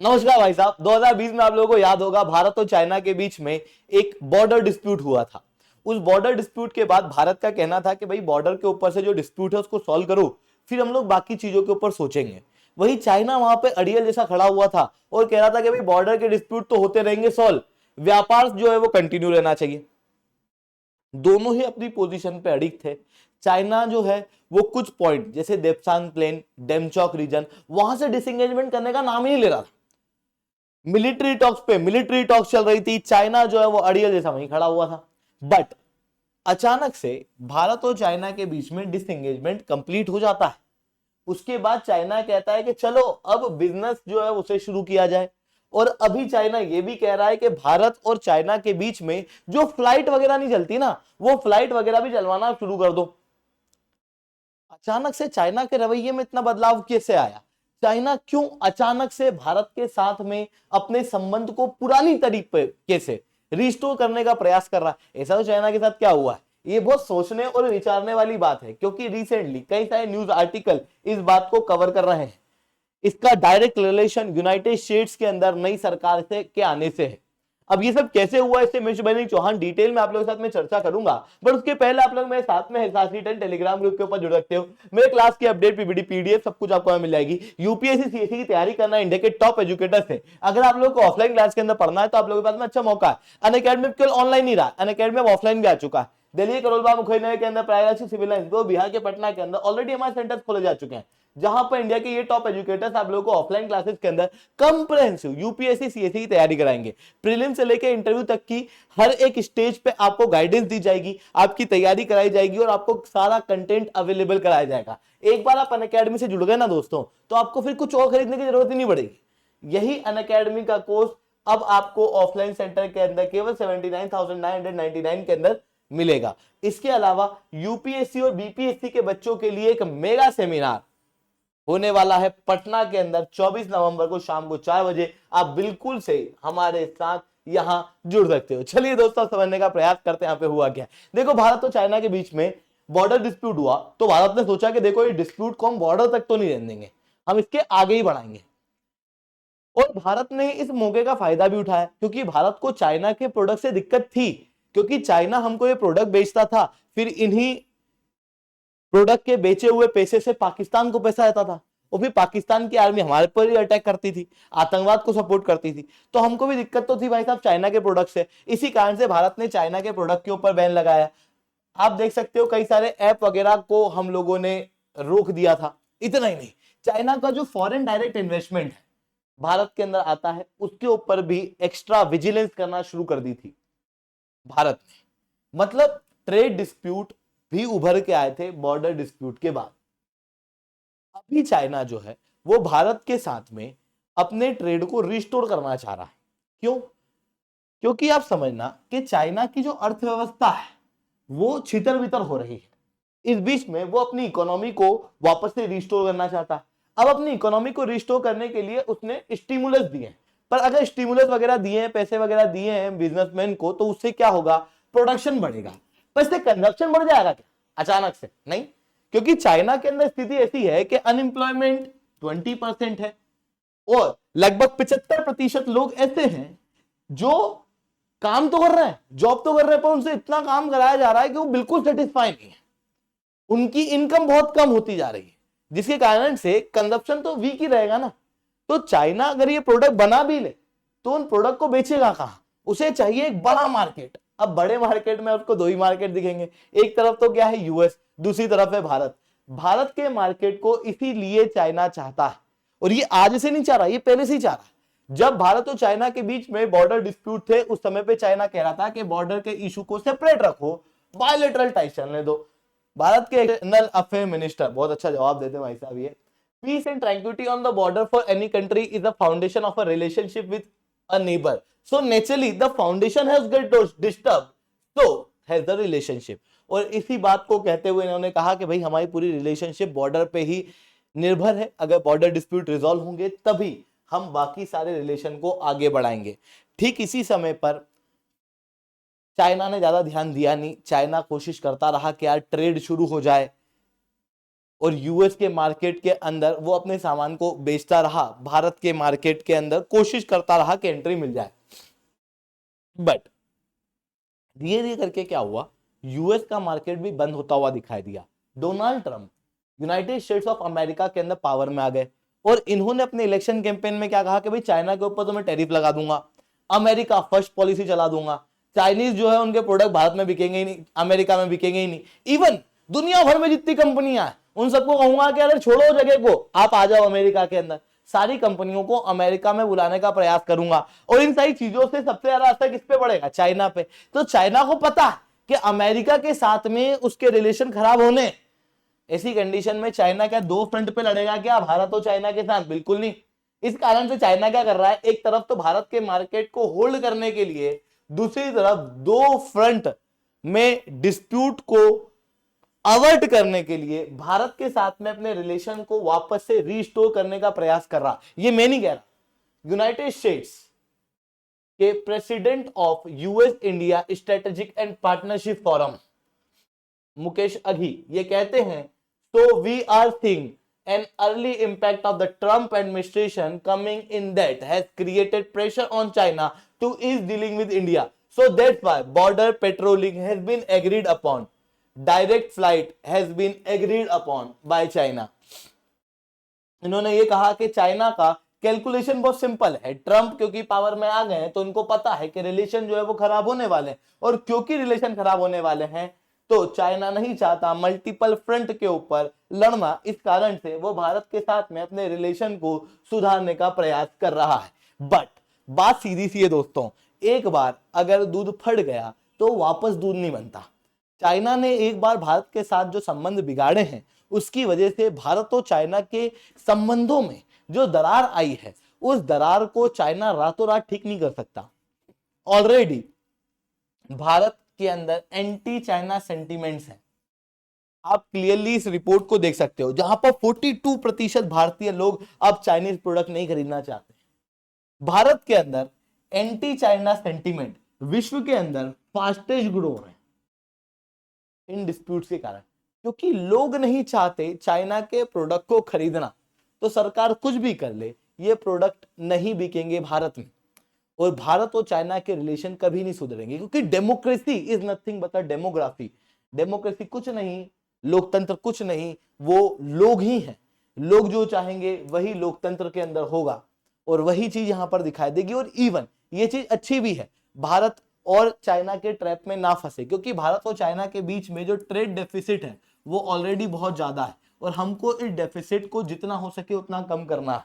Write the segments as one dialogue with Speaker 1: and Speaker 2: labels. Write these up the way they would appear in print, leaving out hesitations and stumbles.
Speaker 1: नमस्कार भाई साहब। 2020 में आप लोगों को याद होगा भारत और चाइना के बीच में एक बॉर्डर डिस्प्यूट हुआ था। उस बॉर्डर डिस्प्यूट के बाद भारत का कहना था कि भाई बॉर्डर के ऊपर से जो डिस्प्यूट है उसको सॉल्व करो, फिर हम लोग बाकी चीजों के ऊपर सोचेंगे। वही चाइना वहां पे अड़ियल जैसा खड़ा हुआ था और कह रहा था कि भाई बॉर्डर के डिस्प्यूट तो होते रहेंगे सॉल्व, व्यापार जो है वो कंटिन्यू रहना चाहिए। दोनों ही अपनी पोजीशन पे अड़िग थे। चाइना जो है वो कुछ पॉइंट जैसे देप्सांग प्लेन, डेमचौक रीजन, वहां से डिसएंगेजमेंट करने का नाम ही नहीं ले रहा था। मिलिट्री टॉक्स पे मिलिट्री टॉक्स चल रही थी, चाइना जो है वो अड़ियल जैसा वहीं खड़ा हुआ था। बट अचानक से भारत और चाइना के बीच में डिसएंगेजमेंट कंप्लीट हो जाता है। उसके बाद चाइना कहता है कि चलो अब बिजनेस जो है उसे शुरू किया जाए। और अभी चाइना ये भी कह रहा है कि भारत और चाइना के बीच में जो फ्लाइट वगैरह नहीं चलती ना, वो फ्लाइट वगैरह भी चलवाना शुरू कर दो। अचानक से चाइना के रवैये में इतना बदलाव कैसे आया? चाइना क्यों अचानक से भारत के साथ में अपने संबंध को पुरानी तरीके से रिस्टोर करने का प्रयास कर रहा है? ऐसा तो चाइना के साथ क्या हुआ है, ये बहुत सोचने और विचारने वाली बात है, क्योंकि रिसेंटली कई सारे न्यूज आर्टिकल इस बात को कवर कर रहे हैं। इसका डायरेक्ट रिलेशन यूनाइटेड स्टेट्स के अंदर नई सरकार से के आने से है। अब ये सब कैसे हुआ, इससे मिस्टर चौहान डिटेल में आप लोगों के साथ में चर्चा करूंगा। बट उसके पहले आप लोग मेरे साथ में टेलीग्राम ग्रुप के ऊपर जुड़ सकते हो। मेरे क्लास की अपडेट, पीपीटी, पीडीएफ सब कुछ आपको मिल जाएगी। यूपीएससी सीएससी की तैयारी करना है इंडिया के टॉप एजुकेटर से। अगर आप लोग को ऑफलाइन क्लास के अंदर पढ़ना है तो आप लोगों के पास में अच्छा मौका है। अनअकैडमी केवल ऑनलाइन ही रहा, अनअकैडमी ऑफलाइन भी आ चुका है। दिल्ली करोलबाग मुखर्जी के अंदर, प्रयागराज सिविल लाइंस, वो बिहार के पटना के अंदर ऑलरेडी हमारे सेंटर्स खोले जा चुके हैं, जहां पर इंडिया के ये टॉप एजुकेटर्स आप लोगों को ऑफलाइन क्लासेस के अंदर कंप्रेहेंसिव यूपीएससी सीएससी की तैयारी कराएंगे। प्रीलिम से लेकर इंटरव्यू तक की हर एक स्टेज पे आपको गाइडेंस दी जाएगी, आपकी तैयारी कराई जाएगी और आपको सारा कंटेंट अवेलेबल कराया जाएगा। एक बार आप अनअकैडमी से जुड़ गए ना दोस्तों, तो आपको फिर कुछ और खरीदने की जरूरत ही नहीं पड़ेगी। यही अनअकैडमी का कोर्स अब आपको ऑफलाइन सेंटर के अंदर केवल 79,999 के अंदर मिलेगा। इसके अलावा यूपीएससी और बीपीएससी के बच्चों के लिए एक मेगा सेमिनार होने वाला है पटना के अंदर 24 नवंबर को शाम को 4 बजे। आप बिल्कुल से हमारे साथ यहां जुड़ सकते हो। चलिए दोस्तों, समझने का प्रयास करते हैं यहाँ पे हुआ क्या। देखो, भारत और चाइना के बीच में बॉर्डर डिस्प्यूट हुआ तो भारत ने सोचा कि देखो ये डिस्प्यूट को हम बॉर्डर तक तो नहीं रहने देंगे, हम इसके आगे ही बढ़ाएंगे। और भारत ने इस मौके का फायदा भी उठाया, क्योंकि भारत को चाइना के प्रोडक्ट से दिक्कत थी, क्योंकि चाइना हमको ये प्रोडक्ट बेचता था, फिर इन्हीं प्रोडक्ट के बेचे हुए पैसे से पाकिस्तान को पैसा आता था, और फिर पाकिस्तान की आर्मी हमारे पर ही अटैक करती थी, आतंकवाद को सपोर्ट करती थी। तो हमको भी दिक्कत तो थी भाई साहब चाइना के प्रोडक्ट से। इसी कारण से भारत ने चाइना के प्रोडक्ट के ऊपर बैन लगाया। आप देख सकते हो कई सारे ऐप वगैरह को हम लोगों ने रोक दिया था। इतना ही नहीं, चाइना का जो फॉरेन डायरेक्ट इन्वेस्टमेंट है भारत के अंदर आता है, उसके ऊपर भी एक्स्ट्रा विजिलेंस करना शुरू कर दी थी भारत ने। मतलब ट्रेड डिस्प्यूट भी उभर के आए थे बॉर्डर डिस्प्यूट के बाद। अभी चाइना जो है वो भारत के साथ में अपने ट्रेड को रिस्टोर करना चाह रहा है। क्यों? क्योंकि आप समझना कि चाइना की जो अर्थव्यवस्था है वो छितर बितर हो रही है। इस बीच में वो अपनी इकोनॉमी को वापस से रिस्टोर करना चाहता है। अब अपनी इकोनॉमी को रिस्टोर करने के लिए उसने स्टिमुलस दिए हैं। पर अगर स्टिमुलस वगैरह दिए हैं, पैसे वगैरह दिए हैं बिजनेसमैन को, तो उससे क्या होगा? प्रोडक्शन बढ़ेगा। पर इससे कंजप्शन बढ़ जाएगा क्या अचानक से? नहीं, क्योंकि चाइना के अंदर स्थिति ऐसी है कि अनएम्प्लॉयमेंट 20% है और लगभग 75% लोग ऐसे हैं जो काम तो कर रहे हैं, जॉब तो कर रहे हैं, पर उनसे इतना काम कराया जा रहा है कि वो बिल्कुल सेटिस्फाई नहीं है। उनकी इनकम बहुत कम होती जा रही है, जिसके कारण से कंजप्शन तो वीक ही रहेगा ना। तो चाइना अगर ये प्रोडक्ट बना भी ले तो उन प्रोडक्ट को बेचेगा कहां? उसे चाहिए एक बड़ा मार्केट। अब बड़े मार्केट में उसको दो ही मार्केट दिखेंगे, एक तरफ तो क्या है यूएस, दूसरी तरफ है भारत। भारत के मार्केट को इसीलिए चाइना चाहता है, और ये आज से नहीं चाह रहा, ये पहले से ही चाह रहा है। जब भारत और चाइना के बीच में बॉर्डर डिस्प्यूट थे उस समय पे चाइना कह रहा था कि बॉर्डर के इशू को सेपरेट रखो, बायलैटरल टाइज चलने दो। भारत के एक्सटर्नल अफेयर मिनिस्टर बहुत अच्छा जवाब देते हैं भाई साहब, ये peace and tranquillity on the border for any country is the foundation of a relationship with a neighbour, so naturally the foundation has get disturb, so has the relationship. और इसी बात को कहते हुए इन्होंने कहा कि भाई हमारी पूरी रिलेशनशिप बॉर्डर पे ही निर्भर है। अगर बॉर्डर डिस्प्यूट रिजॉल्व होंगे तभी हम बाकी सारे रिलेशन को आगे बढ़ाएंगे। ठीक इसी समय पर चाइना ने ज्यादा ध्यान दिया नहीं, चाइना कोशिश करता रहा कि यार ट्रेड शुरू हो जाए। और यूएस के मार्केट के अंदर वो अपने सामान को बेचता रहा, भारत के मार्केट के अंदर कोशिश करता रहा कि एंट्री मिल जाए। बट धीरे धीरे करके क्या हुआ, यूएस का मार्केट भी बंद होता हुआ दिखाई दिया। Donald Trump United states of America के अंदर पावर में आ गए और इन्होंने अपने इलेक्शन कैंपेन में क्या कहा कि भाई चाइना के ऊपर तो मैं टैरिफ लगा दूंगा, अमेरिका फर्स्ट पॉलिसी चला दूंगा, चाइनीज जो है उनके प्रोडक्ट भारत में बिकेंगे ही नहीं, अमेरिका में बिकेंगे ही नहीं। इवन दुनिया भर में जितनी कंपनियां हैं उन सबको कहूंगा कि अरे छोड़ो जगह को, आप आ जाओ अमेरिका के अंदर। सारी कंपनियों को अमेरिका में बुलाने का प्रयास करूंगा और इन सारी चीजों से सबसे ज्यादा असर किस पे पड़ेगा, चाइना पे। तो चाइना को पता है कि अमेरिका के साथ में उसके रिलेशन खराब होने, ऐसी कंडीशन में चाइना क्या दो फ्रंट पे लड़ेगा क्या, भारत और चाइना के साथ? बिल्कुल नहीं। इस कारण से चाइना क्या कर रहा है, एक तरफ तो भारत के मार्केट को होल्ड करने के लिए, दूसरी तरफ दो फ्रंट में डिस्प्यूट को अवर्ट करने के लिए भारत के साथ में अपने रिलेशन को वापस से रीस्टोर करने का प्रयास कर रहा। ये मैं नहीं कह रहा, यूनाइटेड स्टेट्स के president of US India strategic and partnership forum Mukesh Aghi ये कहते हैं, so we are seeing an early impact of the Trump administration coming in that has created pressure on China to ease dealing with India. So that's why border patrolling has been agreed upon. Direct flight has been agreed upon by China. इन्होंने ये कहा कि China का calculation बहुत simple है, Trump क्योंकि power में आ गए हैं तो उनको पता है कि रिलेशन जो है वो खराब होने वाले हैं, और क्योंकि रिलेशन खराब होने वाले हैं तो चाइना नहीं चाहता मल्टीपल फ्रंट के ऊपर लड़ना, इस कारण से वो भारत के साथ में अपने रिलेशन को सुधारने का प्रयास कर रहा है। बट बात सीधी सी है दोस्तों, एक बार अगर दूध फट गया तो वापस दूध नहीं बनता। चाइना ने एक बार भारत के साथ जो संबंध बिगाड़े हैं उसकी वजह से भारत और चाइना के संबंधों में जो दरार आई है उस दरार को चाइना रातों रात ठीक नहीं कर सकता। ऑलरेडी भारत के अंदर एंटी चाइना सेंटीमेंट्स हैं, आप क्लियरली इस रिपोर्ट को देख सकते हो, जहां पर 42% भारतीय लोग अब चाइनीज प्रोडक्ट नहीं खरीदना चाहते। भारत के अंदर एंटी चाइना सेंटीमेंट विश्व के अंदर फास्टेस्ट ग्रो है इन डिस्प्यूट्स के कारण, क्योंकि लोग नहीं चाहते चाइना के प्रोडक्ट को खरीदना, तो सरकार कुछ भी कर ले ये प्रोडक्ट नहीं बिकेंगे भारत में, और भारत और चाइना के रिलेशन कभी नहीं सुधरेंगे, क्योंकि democracy is nothing but a demography. Democracy कुछ नहीं, लोकतंत्र कुछ नहीं, वो लोग ही हैं। लोग जो चाहेंगे वही लोकतंत्र के अंदर होगा और वही चीज यहां पर दिखाई देगी। और इवन ये चीज अच्छी भी है, भारत और चाइना के ट्रैप में ना फंसे, क्योंकि भारत और चाइना के बीच में जो ट्रेड डेफिसिट है वो ऑलरेडी बहुत ज्यादा है और हमको इस डेफिसिट को जितना हो सके उतना कम करना है।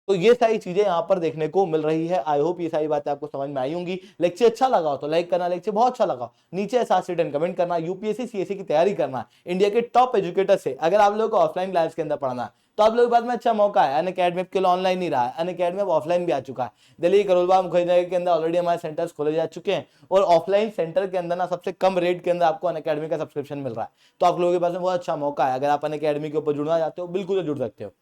Speaker 1: तो ये सारी चीजें यहाँ पर देखने को मिल रही है। आई होप ये सारी बातें आपको समझ में आई होंगी। लेक्चर अच्छा लगा हो तो लाइक करना, लेक्चर बहुत अच्छा लगा नीचे साथ रिटर्न कमेंट करना। यूपीएससी सीएससी की तैयारी करना, इंडिया के टॉप एजुकेटर से अगर आप लोगों को ऑफलाइन क्लास के अंदर पढ़ना है तो आप लोगों के पास में अच्छा मौका है। अनअकैडमी के लिए ऑनलाइन नहीं रहा है, अनअकैडमी अब ऑफलाइन भी आ चुका है। दिल्ली करोलबाग मुखर्जी के अंदर ऑलरेडी हमारे सेंटर्स खोले जा चुके हैं और ऑफलाइन सेंटर के अंदर ना सबसे कम रेट के अंदर आपको अनअकैडमी का सब्सक्रिप्शन मिल रहा है। तो आप लोगों के पास में बहुत अच्छा मौका है, अगर आप अनअकैडमी के ऊपर जुड़ना चाहते हो बिल्कुल जुड़ सकते हो।